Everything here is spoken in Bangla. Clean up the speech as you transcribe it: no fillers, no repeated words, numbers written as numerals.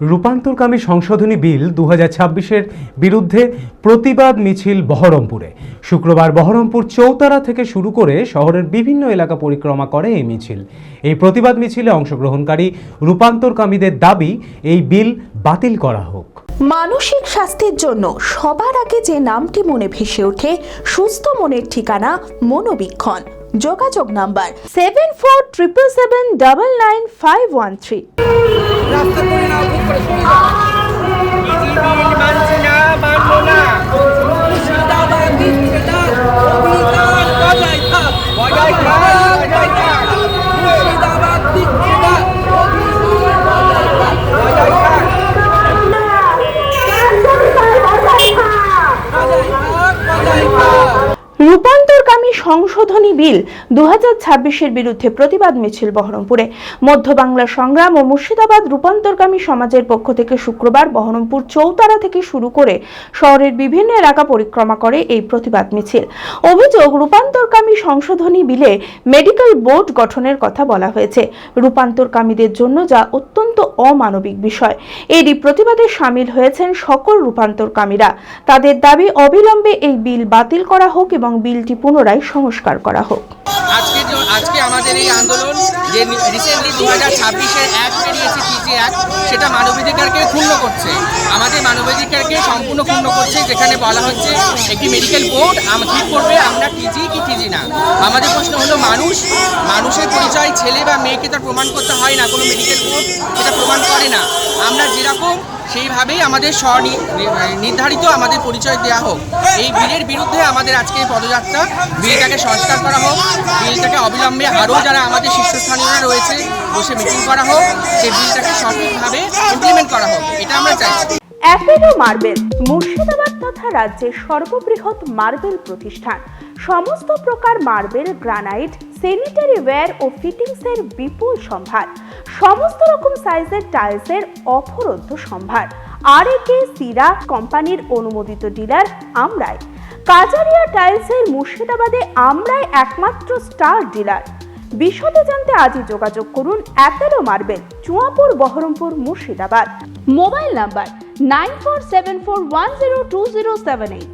রূপান্তরকামী সংশোধনী বিল 2026-এর বিরুদ্ধে প্রতিবাদ মিছিল বহরমপুরে। শুক্রবার বহরমপুর চৌতারা থেকে শুরু করে শহরের বিভিন্ন এলাকা পরিক্রমা করে এই মিছিল। এই প্রতিবাদ মিছিলে অংশগ্রহণকারী রূপান্তরকামীদের দাবি এই বিল বাতিল করা হোক। মানসিক স্বাস্থ্যের জন্য সবার আগে যে নামটি মনে ভেসে ওঠে, সুস্থ মনের ঠিকানা মনোবীক্ষণ। যোগাযোগ নাম্বার 7477799513। রূপান্তরকামী সংশোধনী বিল 2026-এর বিরুদ্ধে প্রতিবাদ মিছিল বহরমপুরে। মধ্য বাংলা সংগ্রাম ও মুর্শিদাবাদ রূপান্তরকামী সমাজের পক্ষ থেকে শুক্রবার বহরমপুর চৌতারা থেকে শুরু করে শহরের বিভিন্ন এলাকা পরিক্রমা করে এই প্রতিবাদ মিছিল। অভিযোগ, রূপান্তরকামী সংশোধনী বিলে মেডিকেল বোর্ড গঠনের কথা বলা হয়েছে রূপান্তরকামীদের জন্য, যা অত্যন্ত অমানবিক বিষয়। এরই প্রতিবাদে সামিল হয়েছেন সকল রূপান্তরকামীরা। তাদের দাবি, অবিলম্বে এই বিল বাতিল করা হোক এবং বিলটি পুনরায় সংস্কার করা হোক। আজকে আমাদের এই আন্দোলন যে রিসেন্টলি 2026-এর অ্যাক্ট বেরিয়েছে, টিজি অ্যাক্ট, সেটা মানবাধিকারকে ক্ষুণ্ণ করছে, আমাদের মানবাধিকারকে সম্পূর্ণ ক্ষুণ্ণ করছে। যেখানে বলা হচ্ছে একটি মেডিকেল বোর্ড ঠিক করবে আমরা টিজি কি টিজি না। আমাদের প্রশ্ন হলো, মানুষের পরিচয় ছেলে বা মেয়েকে তার প্রমাণ করতে হয় না, কোনো মেডিকেল বোর্ড সেটা প্রমাণ করে না। আমরা যেরকম সেইভাবেই আমাদের নির্ধারিত আমাদের পরিচয় দেওয়া হোক। এই বিলের বিরুদ্ধে আমাদের আজকে পদযাত্রা। বিলটাকে সংস্কার করা হোক, বিলটাকে অবিলম্বে আরও যারা আমাদের শীর্ষস্থানীয়রা রয়েছে বসে মিটিং করা হোক, সেই বিলটাকে সঠিকভাবে ইমপ্লিমেন্ট করা হোক, এটা আমরা চাইছি। অ্যাপেলো মার্বেল মুর্শিদাবাদ তথা রাজ্যের সর্ববৃহৎ মার্বেল প্রতিষ্ঠান। সমস্ত প্রকার মার্বেল, গ্রানাইট, স্যানিটারি ওয়্যার ও ফিটিংসের বিপুল সম্ভার, সমস্ত রকম সাইজের টাইলসের অফুরন্ত সম্ভার। আর.এ.কে সিরা কোম্পানির অনুমোদিত ডিলার আমরাই। কাজারিয়া টাইলসের মুর্শিদাবাদে আমরাই একমাত্র স্টার ডিলার। বিশদে জানতে আজই যোগাযোগ করুন Apollo marble, Chuapur, Baharampur, Murshidabad. Mobile number 9474102078।